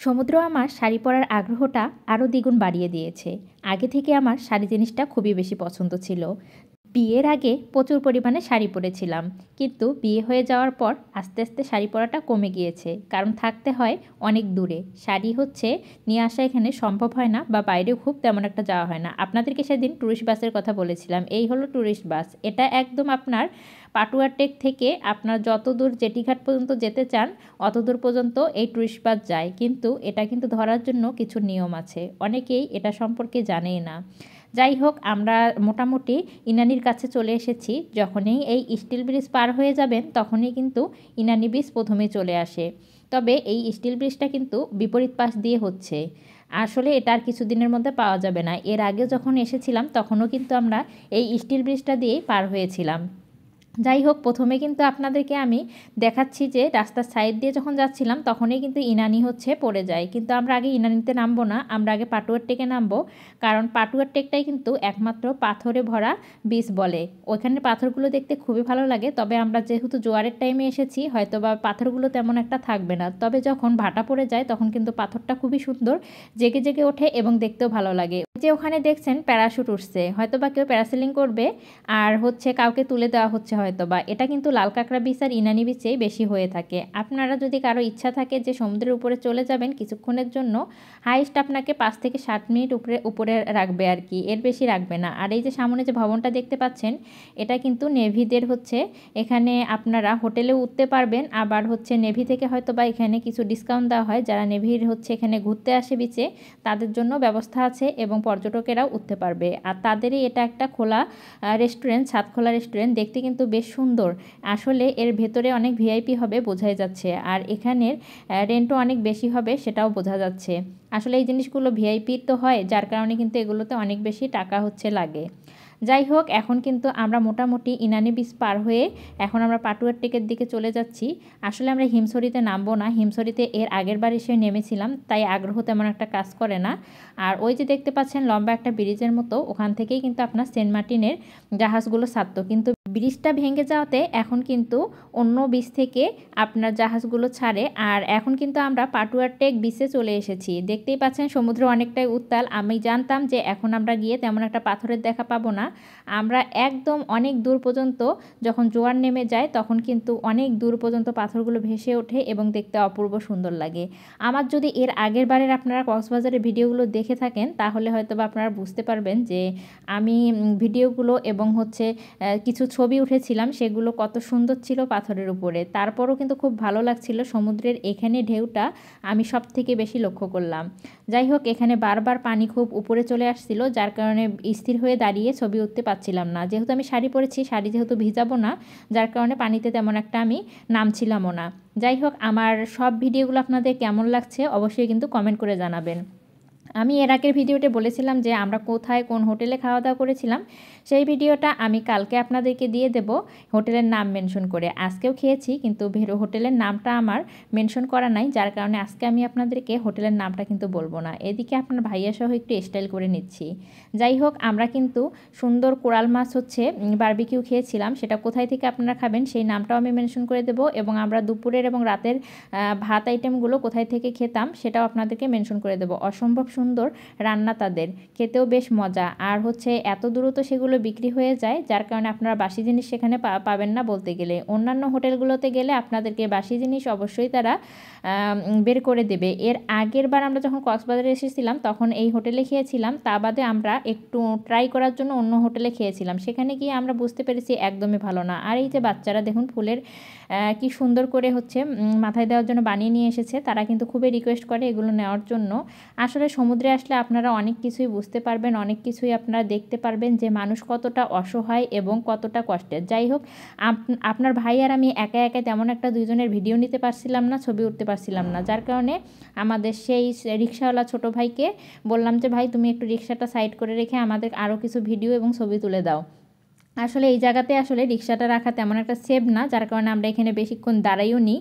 সমুদ্র আমার শাড়ি পরার আগ্রহটা আরও দ্বিগুণ বাড়িয়ে দিয়েছে। আগে থেকে আমার শাড়ি জিনিসটা খুবই বেশি পছন্দ ছিল। বিয়ের আগে প্রচুর পরিমাণে শাড়ি পরেছিলাম। কিন্তু বিয়ে হয়ে যাওয়ার পর আস্তে, আস্তে শাড়ি পরাটা কমে গিয়েছে। কারণ থাকতে হয় অনেক দূরে। শাড়ি হচ্ছে নিয়ে আসা এখানে সম্ভব হয় না বা বাইরেও খুব তেমন একটা যাওয়া হয় না। আপনাদেরকে সেদিন টুরিস্ট বাসের কথা বলেছিলাম। এই হলো টুরিস্ট বাস। এটা একদম আপনার পাটুয়া টেক থেকে আপনার যত দূর জেটিঘাট পর্যন্ত যেতে চান অতদূর পর্যন্ত এই টুরিস্ট বাস যায়। কিন্তু এটা কিন্তু ধরার জন্য কিছু নিয়ম আছে। অনেকেই এটা সম্পর্কে জানেই না। যাই হোক, আমরা মোটামুটি ইনানির কাছে চলে এসেছি। যখনই এই স্টিল ব্রিজ পার হয়ে যাবেন তখনই কিন্তু ইনানি ব্রিজ প্রথমে চলে আসে। তবে এই স্টিল ব্রিজটা কিন্তু বিপরীত পাশ দিয়ে হচ্ছে। আসলে এটা আর কিছুদিনের মধ্যে পাওয়া যাবে না। এর আগে যখন এসেছিলাম তখনও কিন্তু আমরা এই স্টিল ব্রিজটা দিয়েই পার হয়েছিলাম। যাই হোক, প্রথমে কিন্তু আপনাদেরকে আমি দেখাচ্ছি যে রাস্তার সাইড দিয়ে যখন যাচ্ছিলাম তখনই কিন্তু ইনানি হচ্ছে পড়ে যায়। কিন্তু আমরা আগে ইনানিতে নামবো না, আমরা আগে পাটুয়ার টেকে নামবো। কারণ পাটুয়ার টেকটাই কিন্তু একমাত্র পাথরে ভরা বিচ বলে। ওইখানের পাথরগুলো দেখতে খুবই ভালো লাগে। তবে আমরা যেহেতু জোয়ারের টাইমে এসেছি হয়তো বা পাথরগুলো তেমন একটা থাকবে না। তবে যখন ভাটা পড়ে যায় তখন কিন্তু পাথরটা খুবই সুন্দর জেগে জেগে ওঠে এবং দেখতেও ভালো লাগে। যে ওখানে দেখছেন প্যারাশুট উঠছে, হয়তো বা কেউ প্যারাসেলিং করবে আর হচ্ছে কাউকে তুলে দেওয়া হচ্ছে হয়তোবা। এটা কিন্তু লাল কাঁকড়া বিচ আর ইনানি বিচেই বেশি হয়ে থাকে। আপনারা যদি কারো ইচ্ছা থাকে যে সমুদ্রের উপরে চলে যাবেন কিছুক্ষণের জন্য, হাইস্ট আপনাকে 5 থেকে 7 মিনিট উপরে উপরে রাখবে আর কি, এর বেশি রাখবে না। আর এই যে সামনে যে ভবনটা দেখতে পাচ্ছেন এটা কিন্তু নেভিদের হচ্ছে। এখানে আপনারা হোটেলেও উঠতে পারবেন, আবার হচ্ছে নেভি থেকে হয়তো বা এখানে কিছু ডিসকাউন্ট দেওয়া হয়। যারা নেভির হচ্ছে এখানে ঘুরতে আসে বিচে তাদের জন্য ব্যবস্থা আছে এবং পর্যটকেরাও উঠতে পারবে। আর তাদেরই এটা একটা খোলা রেস্টুরেন্ট, ছাদখোলা রেস্টুরেন্ট, দেখতে কিন্তু বেশ সুন্দর। আসলে এর ভেতরে অনেক ভিআইপি হবে বোঝাই যাচ্ছে, আর এখানের রেন্টও অনেক বেশি হবে সেটাও বোঝা যাচ্ছে। আসলে এই জিনিসগুলো ভিআইপি তো হয়, যার কারণে কিন্তু এগুলোতে অনেক বেশি টাকা হচ্ছে লাগে। যাই হোক, এখন কিন্তু আমরা মোটামুটি ইনানি বিচ পার হয়ে এখন আমরা পাটুয়ার টেকের দিকে চলে যাচ্ছি। আসলে আমরা হিমছড়িতে নামবো না, হিমছড়িতে এর আগের বার এসে নেমেছিলাম, তাই আগ্রহ তেমন একটা কাজ করে না। আর ওই যে দেখতে পাচ্ছেন লম্বা একটা ব্রিজের মতো, ওখান থেকেই কিন্তু আপনার সেন্ট মার্টিনের জাহাজগুলো ছাড়তো। কিন্তু ব্রিজটা ভেঙে যাওয়াতে এখন কিন্তু অন্য বিচ থেকে আপনার জাহাজগুলো ছাড়ে। আর এখন কিন্তু আমরা পাটুয়ার টেক বিচে চলে এসেছি। দেখতেই পাচ্ছেন সমুদ্র অনেকটাই উত্তাল। আমি জানতাম যে এখন আমরা গিয়ে তেমন একটা পাথরের দেখা পাবো না। আমরা একদম অনেক দূর পর্যন্ত যখন জোয়ার নেমে যায় তখন কিন্তু অনেক দূর পর্যন্ত পাথরগুলো ভেসে ওঠে এবং দেখতে অপূর্ব সুন্দর লাগে। আমার যদি এর আগের বারের আপনারা কক্সবাজারের ভিডিওগুলো দেখে থাকেন তাহলে হয়তো বা আপনারা বুঝতে পারবেন যে আমি ভিডিওগুলো এবং হচ্ছে কিছু ছবি উঠেছিলাম সেগুলো কত সুন্দর ছিল পাথরের উপরে। তারপরও কিন্তু খুব ভালো লাগছিল সমুদ্রের এখানে ঢেউটা আমি সব থেকে বেশি লক্ষ্য করলাম। যাই হোক, এখানে বারবার পানি খুব উপরে চলে আসছিল, যার কারণে স্থির হয়ে দাঁড়িয়ে ছবি উঠতে পারছিলাম না। যেহেতু আমি শাড়ি পরেছি, শাড়ি যেহেতু ভিজাবো না, যার কারণে পানিতে তেমন একটা আমি নামছিলামও না। যাই হোক, আমার সব ভিডিওগুলো আপনাদের কেমন লাগছে অবশ্যই কিন্তু কমেন্ট করে জানাবেন। আমি এর আগের ভিডিওতে বলেছিলাম যে আমরা কোথায় কোন হোটেলে খাওয়া দাওয়া করেছিলাম, সেই ভিডিওটা আমি কালকে আপনাদেরকে দিয়ে দেব হোটেলের নাম মেনশন করে। আজকেও খেয়েছি কিন্তু হোটেলের নামটা আমার মেনশন করা নাই, যার কারণে আজকে আমি আপনাদেরকে হোটেলের নামটা কিন্তু বলবো না। এদিকে আপনার ভাইয়া সহ একটু স্টাইল করে নিচ্ছি। যাই হোক, আমরা কিন্তু সুন্দর কোরাল মাছ হচ্ছে বারবিকিউ খেয়েছিলাম। সেটা কোথায় থেকে আপনারা খাবেন সেই নামটাও আমি মেনশন করে দেবো, এবং আমরা দুপুরের এবং রাতের ভাত আইটেমগুলো কোথায় থেকে খেতাম সেটাও আপনাদেরকে মেনশন করে দেবো। অসম্ভব সুন্দর রান্না তাদের, খেতেও বেশ মজা। আর হচ্ছে এত দ্রুত সেগুলো বিক্রি হয়ে যায়, যার কারণে আপনারা বাসি জিনিস সেখানে পাবেন না বলতে গেলে। অন্যান্য হোটেলগুলোতে গেলে আপনাদেরকে বাসি জিনিস অবশ্যই তারা বের করে দেবে। এর আগের বার আমরা যখন কক্সবাজারে এসেছিলাম তখন এই হোটেলে খেয়েছিলাম, তা বাদে আমরা একটু ট্রাই করার জন্য অন্য হোটেলে খেয়েছিলাম। সেখানে গিয়ে আমরা বুঝতে পেরেছি একদমই ভালো না। আর এই যে বাচ্চারা দেখুন ফুলের কি সুন্দর করে হচ্ছে মাথায় দেওয়ার জন্য বানিয়ে নিয়ে এসেছে, তারা কিন্তু খুবই রিকোয়েস্ট করে এগুলো নেওয়ার জন্য। আসলে সমুদ্রে আসলে আপনারা অনেক কিছুই বুঝতে পারবেন, অনেক কিছুই আপনারা দেখতে পারবেন যে মানুষ কতটা অসহায় এবং কতটা কষ্টের। যাই হোক, আপনার ভাই আর আমি একা একা তেমন একটা দুইজনের ভিডিও নিতে পারছিলাম না, ছবি উঠতে পারছিলাম না, যার কারণে আমাদের সেই রিক্সাওয়ালা ছোট ভাইকে বললাম যে ভাই তুমি একটু রিক্সাটা সাইড করে রেখে আমাদের আরও কিছু ভিডিও এবং ছবি তুলে দাও। আসলে এই জায়গাতে আসলে রিক্সাটা রাখা তেমন একটা সেভ না, যার কারণে আমরা এখানে বেশিক্ষণ দাঁড়াইও নি।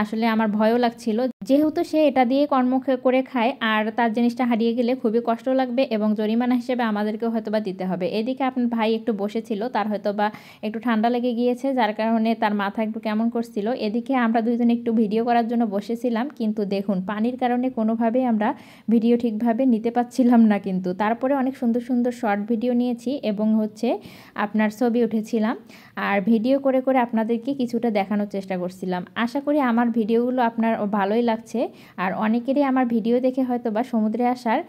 আসলে আমার ভয়ও লাগছিল। যেহেতু সে এটা দিয়ে কর্ম করে খায় আর তার জিনিসটা হারিয়ে গেলে খুবই কষ্ট লাগবে এবং জরিমানা হিসেবে আমাদেরকেও হয়তোবা দিতে হবে। এদিকে আপনার ভাই একটু বসেছিল, তার হয়তোবা একটু ঠান্ডা লেগে গিয়েছে, যার কারণে তার মাথা একটু কেমন করছিল। এদিকে আমরা দুইজনে একটু ভিডিও করার জন্য বসেছিলাম, কিন্তু দেখুন পানির কারণে কোনোভাবেই আমরা ভিডিও ঠিকভাবে নিতে পারছিলাম না। কিন্তু তারপরে অনেক সুন্দর সুন্দর শর্ট ভিডিও নিয়েছি এবং হচ্ছে আপনার ছবি উঠেছিলাম আর ভিডিও করে করে আপনাদেরকে কিছুটা দেখানোর চেষ্টা করছিলাম। আশা করি আমার ভিডিওগুলো আপনার ভালোই লাগছে আর অনেকেরই আমার ভিডিও দেখে হয়তো বা সমুদ্রে আসার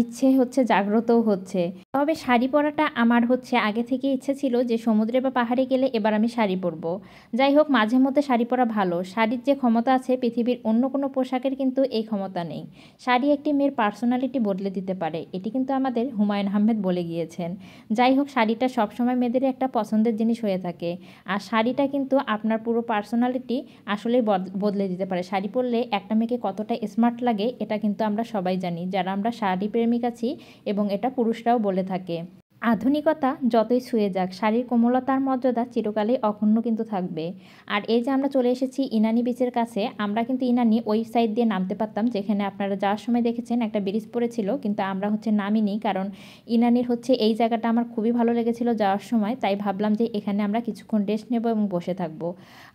ইচ্ছে হচ্ছে, জাগ্রতও হচ্ছে। তবে শাড়ি পরাটা আমার হচ্ছে আগে থেকে ইচ্ছে ছিল যে সমুদ্রে বা পাহাড়ে গেলে এবার আমি শাড়ি পরবো। যাই হোক, মাঝে মধ্যে শাড়ি পরা ভালো। শাড়ির যে ক্ষমতা আছে পৃথিবীর অন্য কোনো পোশাকের কিন্তু এই ক্ষমতা নেই। শাড়ি একটি মেয়ের পার্সোনালিটি বদলে দিতে পারে, এটি কিন্তু আমাদের হুমায়ুন আহমেদ বলে গিয়েছেন। যাই হোক, শাড়িটা সবসময় মেয়েদের একটা পছন্দের জিনিস হয়ে থাকে আর শাড়িটা কিন্তু আপনার পুরো পার্সোনালিটি আসলেই বদলে দিতে পারে। শাড়ি পরলে একটা মেয়েকে কতটা স্মার্ট লাগে এটা কিন্তু আমরা সবাই জানি, যারা আমরা শাড়ি প্রেমিক আছি, এবং এটা পুরুষরাও বলে থাকে। আধুনিকতা যতই ছুঁয়ে যাক, শাড়ির কোমলতার মর্যাদা চিরকালই অক্ষুণ্ণ কিন্তু থাকবে। আর এই যে আমরা চলে এসেছি ইনানি বিচের কাছে, আমরা কিন্তু ইনানি ওই সাইড দিয়ে নামতে পারতাম, যেখানে আপনারা যাওয়ার সময় দেখেছেন একটা ব্রিজ পড়েছিল, কিন্তু আমরা হচ্ছে নামিনি, কারণ ইনানির হচ্ছে এই জায়গাটা আমার খুবই ভালো লেগেছিল যাওয়ার সময়, তাই ভাবলাম যে এখানে আমরা কিছুক্ষণ রেস্ট নেব এবং বসে থাকব।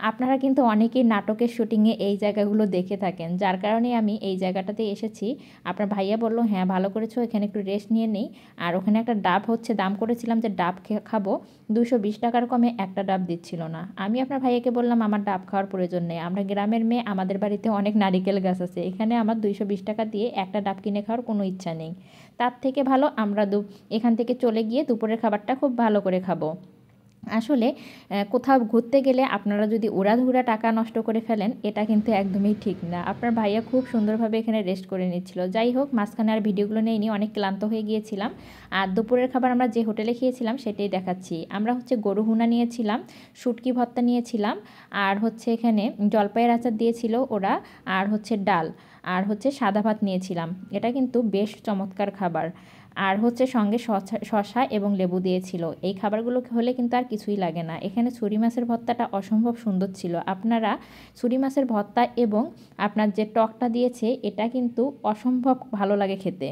আপনারা কিন্তু অনেকেই নাটকের শুটিংয়ে এই জায়গাগুলো দেখে থাকেন, যার কারণে আমি এই জায়গাটাতে এসেছি। আপনার ভাইয়া বলল হ্যাঁ ভালো করেছো, এখানে একটু রেস্ট নিয়ে নেই। আর ওখানে একটা ডাব হচ্ছে দাম করেছিলাম যে ডাব খাবো, 220 টাকার কমে একটা ডাব দিচ্ছিল না। আমি আপনার ভাইয়াকে বললাম আমার ডাব খাওয়ার প্রয়োজন নেই, আমরা গ্রামের মেয়ে, আমাদের বাড়িতে অনেক নারিকেল গাছ আছে, এখানে আমার 220 টাকা দিয়ে একটা ডাব কিনে খাওয়ার কোনো ইচ্ছা নেই। তার থেকে ভালো আমরা এখান থেকে চলে গিয়ে দুপুরের খাবারটা খুব ভালো করে খাবো। আসলে কোথাও ঘুরতে গেলে আপনারা যদি উড়াধুরা টাকা নষ্ট করে ফেলেন, এটা কিন্তু একদমই ঠিক না। আপনার ভাইয়া খুব সুন্দরভাবে এখানে রেস্ট করে নিচ্ছিল। যাই হোক, মাঝখানে আর ভিডিওগুলো নেইনি, অনেক ক্লান্ত হয়ে গিয়েছিলাম। আর দুপুরের খাবার আমরা যে হোটেলে খেয়েছিলাম সেটাই দেখাচ্ছি। আমরা হচ্ছে গরু ভুনা নিয়েছিলাম, শুটকি ভর্তা নিয়েছিলাম, আর হচ্ছে এখানে জলপাইয়ের আচার দিয়েছিল ওরা, আর হচ্ছে ডাল, আর হচ্ছে সাদা ভাত নিয়েছিলাম। এটা কিন্তু বেশ চমৎকার খাবার। আর হচ্ছে সঙ্গে শসা এবং লেবু দিয়েছিল। এই খাবারগুলো হলে কিন্তু আর কিছুই লাগে না। এখানে ছুরি মাছের ভর্তাটা অসম্ভব সুন্দর ছিল। আপনারা ছুরি মাছের ভর্তা এবং আপনার যে টকটা দিয়েছে এটা কিন্তু অসম্ভব ভালো লাগে খেতে।